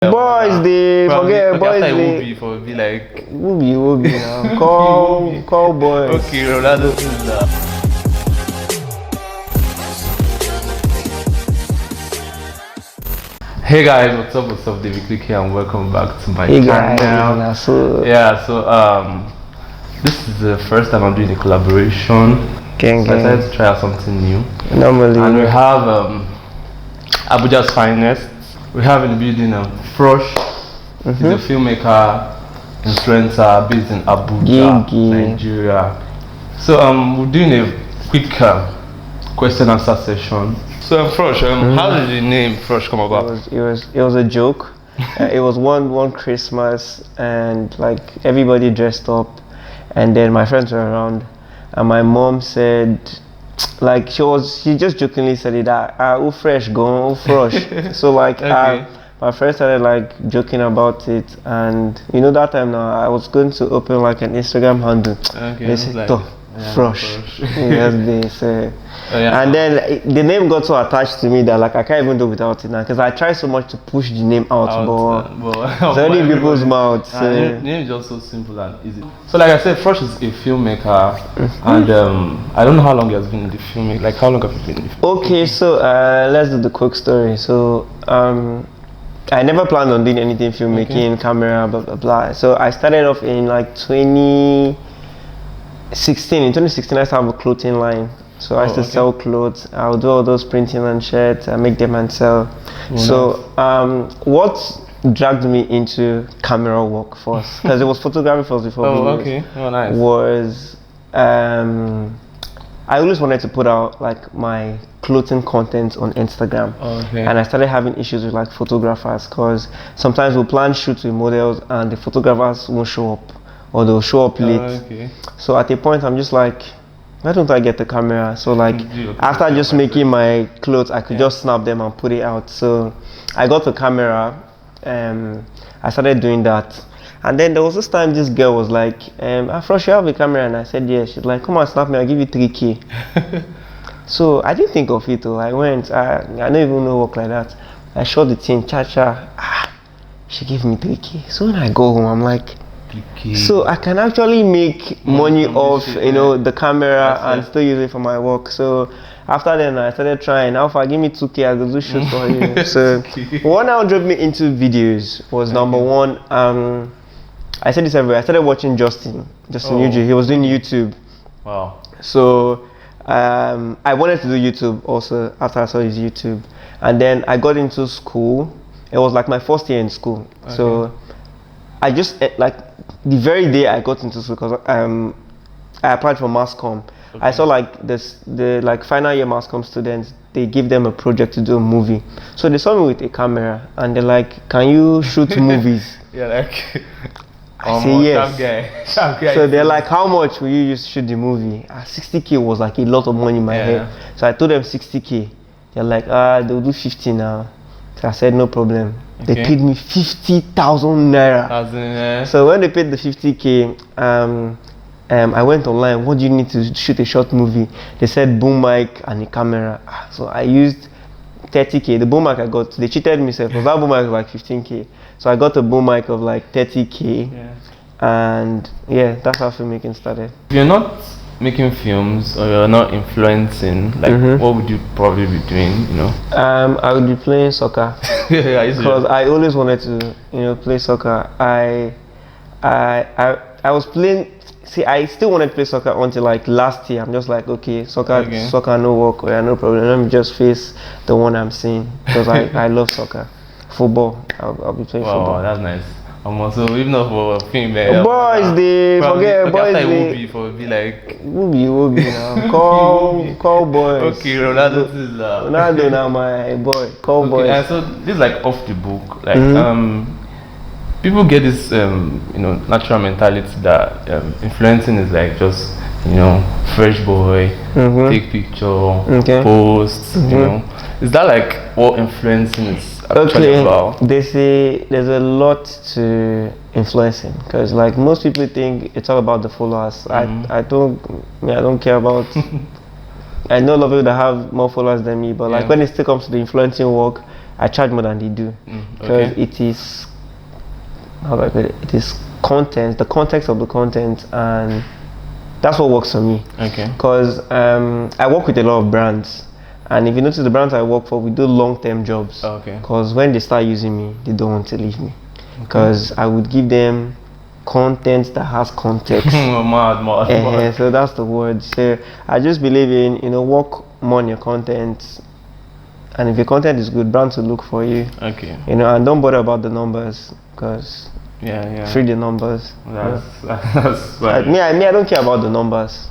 Boys, they forget. Boys, after they Iwobi for be like Wobi now. Call boys. okay, Ronaldo is that. Hey guys, what's up, David Cliq here, and welcome back to my channel. Guys, This is the first time I'm doing a collaboration. So I decided to try out something new. Normally, and we have Abuja's finest. We have in the building Frush. He's a filmmaker, influencer based in Abuja, Nigeria. So we're doing a quick question and answer session. So Frush, how did the name Frush come about? It was a joke. It was one Christmas, and like everybody dressed up, and then my friends were around, and my mom said, like she just jokingly said it that who fresh go Frush. So like my friends started like joking about it, and you know that time now I was going to open like an Instagram handle. They said like, Frush. Yes, they say. And then the name got so attached to me that like I can't even do without it now, because I try so much to push the name out, but it's only in people's mouths. The name is just so simple and easy. So like I said, Frush is a filmmaker, and I don't know how long he has been in the filmmaking. Like how long have you been in the filmmaking? Okay, so let's do the quick story. So I never planned on doing anything filmmaking, camera, blah blah blah. So I started off in like 2016. In 2016, I started a clothing line. So I used to sell clothes. I'll do all those printing and shirts. I make them and sell. What dragged me into camera work first, because it was photography first before videos, was I always wanted to put out like my clothing content on Instagram, and I started having issues with like photographers, because sometimes we'll plan shoots with models and the photographers won't show up, or they'll show up late. So at a point I'm just like, why don't I get the camera? So like after just making my clothes, I could just snap them and put it out. So I got the camera, I started doing that. And then there was this time this girl was like, Frush, you have a camera? And I said yes. She's like, come on, snap me, I'll give you 3K. So I didn't think of it though. I went, I don't even know work like that. I shot the thing, she gave me 3K. So when I go home, I'm like, so I can actually make money off the camera and still use it for my work. So after then I started trying. Alpha, give me 2K, I go do shoot for you. So what now drove me into videos was number one, I said this everywhere. I started watching Justin UG. He was doing YouTube. Wow. So I wanted to do YouTube also after I saw his YouTube. And then I got into school. It was like my first year in school. So I just like the very day I got into school, because I applied for mass comm. I saw like the like final year mass comm students, they give them a project to do a movie. So they saw me with a camera and they're like, can you shoot movies? Like I say yes. Sharp guy. So they're like, how much will you use to shoot the movie? 60K was like a lot of money in my head. So I told them 60K. They're like, they'll do 50 now. So I said no problem. They paid me 50,000 naira. So when they paid the 50K, I went online. What do you need to shoot a short movie? They said boom mic and a camera. So I used 30K. The boom mic I got, they cheated me. Because that boom mic was like 15K. So I got a boom mic of like 30K. And yeah, that's how filmmaking started. If you're not making films or you're not influencing, like what would you probably be doing, I would be playing soccer. Because I always wanted to play soccer. I was playing, I still wanted to play soccer until like last year. I'm just like, okay, soccer no work, no problem, let me just face the one I'm seeing, because I love soccer. Football, I'll be playing football. Wow, that's nice. Also, even though for film, boys, they forget. Boys, they for be like Wobi now. Call boys. Okay, Ronaldo is Ronaldo now, my boy. Call boys. And so this is like off the book. Like people get this natural mentality that influencing is like just fresh boy, take picture, post. Is that like what influencing is? They say there's a lot to influencing, because like most people think it's all about the followers. I don't care about I know a lot of people that have more followers than me, but like when it still comes to the influencing work, I charge more than they do, because it is, how do I put it? It is content, the context of the content, and that's what works for me. Because I work with a lot of brands, and if you notice, the brands I work for, we do long-term jobs. Because when they start using me, they don't want to leave me. Because I would give them content that has context. So that's the word. So I just believe in, you know, work more on your content, and if your content is good, brands will look for you. You know, and don't bother about the numbers, because free the numbers. That's right. I don't care about the numbers.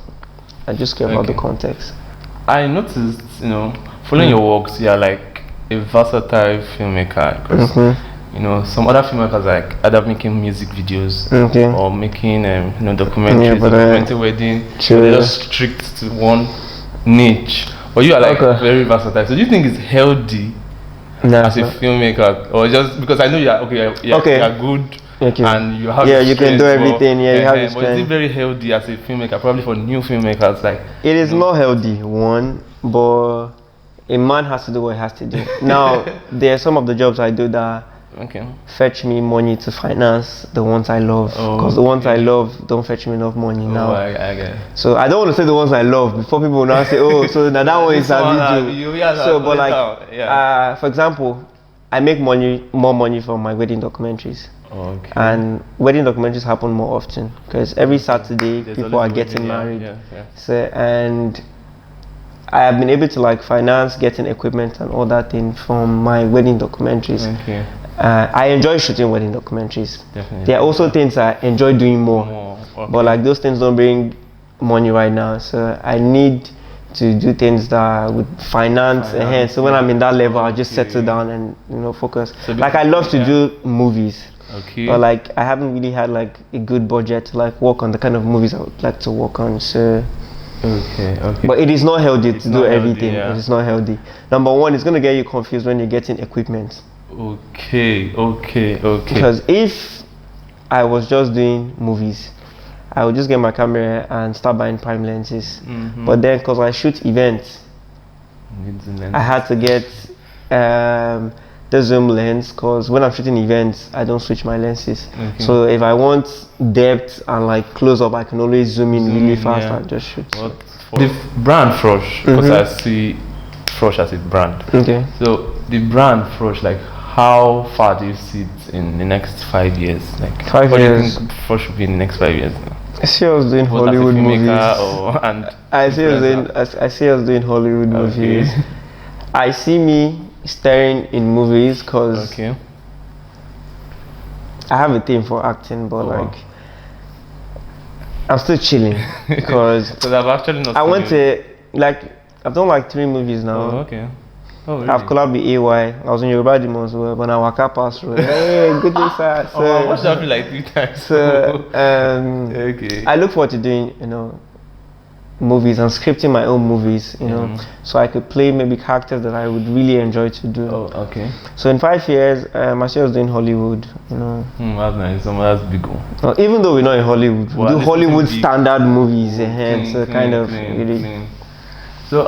I just care about the context. I noticed, you know, following your works, you're like a versatile filmmaker. Because you know, some other filmmakers like either making music videos or making you know, documentaries, documenting wedding. They're just strict to one niche. But you are like very versatile. So do you think it's healthy as a filmmaker, or just because I know you are you are good and you have you can do everything. You have but is it very healthy as a filmmaker? Probably for new filmmakers, like it is not healthy, one, but a man has to do what he has to do. Now there are some of the jobs I do that fetch me money to finance the ones I love, because the ones I love don't fetch me enough money now. I get it. So I don't want to say the ones I love before people now say, oh, so now that one is a video. So but like for example, I make more money from my wedding documentaries. And wedding documentaries happen more often, because every Saturday people are getting married. So, and I have been able to like finance getting equipment and all that thing from my wedding documentaries. I enjoy shooting wedding documentaries. There are also things I enjoy doing more. But like those things don't bring money right now, so I need to do things that would finance. So when I'm in that level, I'll just settle down and, you know, focus. So like I love to do movies, but like I haven't really had like a good budget to like work on the kind of movies I would like to work on. So but it is not healthy to do everything. It is not healthy. Number one, it's going to get you confused when you're getting equipment. Because if I was just doing movies, I would just get my camera and start buying prime lenses. But then, because I shoot events, I had to get the zoom lens, because when I'm shooting events, I don't switch my lenses. So if I want depth and like close up, I can always zoom in really fast and just shoot. The brand Frush, because I see Frush as a brand. So the brand Frush, like how far do you see it in the next 5 years? Like 5 years. What do you think Frush should be in the next 5 years? I see us doing Hollywood movies. I see us doing Hollywood movies. I see me staring in movies, because I have a thing for acting, but like I'm still chilling, because I've actually not I went to like I've done like 3 movies now. Really? I've collabed with AY. I was in Yoruba Demon as well, but now I can't pass through. Hey, good day, sir. So, I watched that like 3 times. So I look forward to doing, you know, movies and scripting my own movies, you know, so I could play maybe characters that I would really enjoy to do. So in 5 years, I see us doing Hollywood, you know. That's nice. That's big one. Even though we're not in Hollywood, we do Hollywood standard movies, so kind of really. So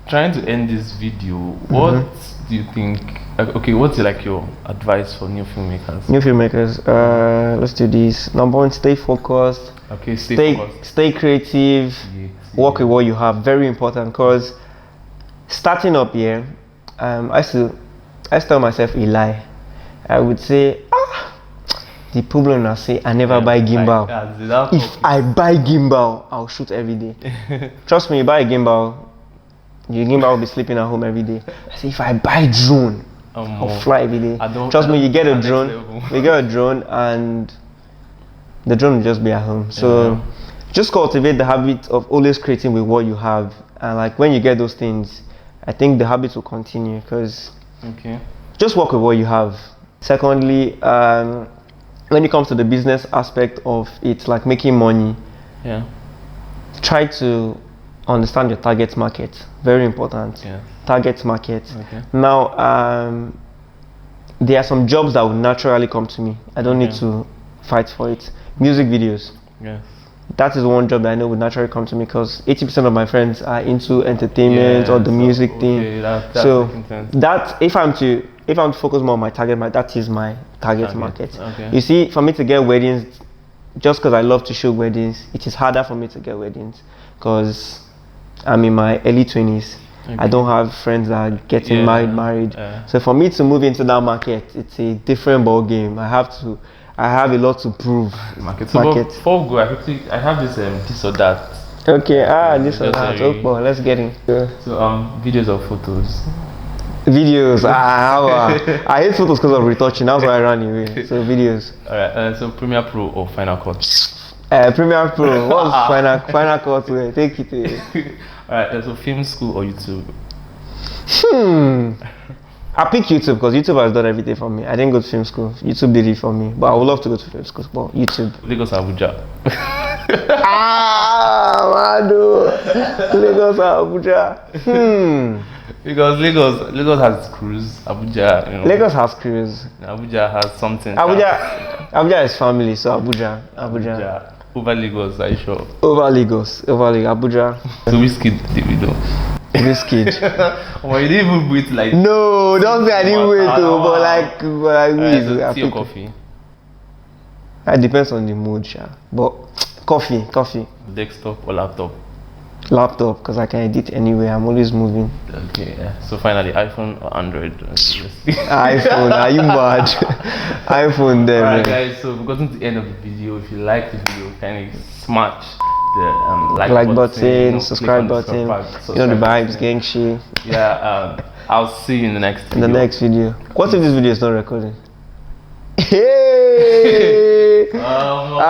trying to end this video, what do you think? What's like your advice for new filmmakers? New filmmakers, let's do this. Number one, stay focused. Stay creative. Work with what you have. Very important, because starting up here, I tell myself a lie. I would say, the problem I say, I never buy gimbal. If I buy gimbal, I'll shoot every day. Trust me, you buy a gimbal, your gimbal will be sleeping at home every day. I say, if I buy drone, I'll fly every day. Trust me, you get a drone, and the drone will just be at home. So just cultivate the habit of always creating with what you have, and like when you get those things, I think the habit will continue, because just work with what you have. Secondly, when it comes to the business aspect of it, like making money, try to understand your target market. Very important. Target market. Now there are some jobs that will naturally come to me. I don't need to fight for it. Music videos. that is one job that I know would naturally come to me, because 80% of my friends are into entertainment or the music thing. That's so that if I'm to focus more on my target market, that is my target market. You see, for me to get weddings, just because I love to shoot weddings, it is harder for me to get weddings because I'm in my early 20s. I don't have friends that are getting married. So for me to move into that market, it's a different ball game. I have a lot to prove. Before we go, I have this or that. Okay, this or that. Okay, well, let's get in. So videos or photos? Videos. I hate photos because of retouching. That's why I ran away. So videos. Alright. So Premiere Pro or Final Cut? Premiere Pro. What's Final Cut? Take it. Alright. So film school or YouTube? I picked YouTube because YouTube has done everything for me. I didn't go to film school. YouTube did it for me. But I would love to go to film school. But YouTube. Lagos, Abuja. Mado. Lagos, Abuja. Because Lagos has cruise. Abuja, Lagos has cruise. Abuja has something. Abuja is family, so Abuja. Over Lagos, are you sure? Over Lagos, Abuja. So which kid did we do? This kid. Oh, you didn't even wait like. No, don't say I didn't wait though, but like so tea or coffee? It depends on the mood, sha. But coffee. Desktop or laptop? Laptop, because I can edit anywhere. I'm always moving. Okay, so finally, iPhone or Android? iPhone, are you mad? iPhone there. Alright guys, so we've gotten to the end of the video. If you like the video, kindly smash the like button, subscribe button. The vibes, gang shit. Yeah, I'll see you in the next video. What if this video is not recording? Hey!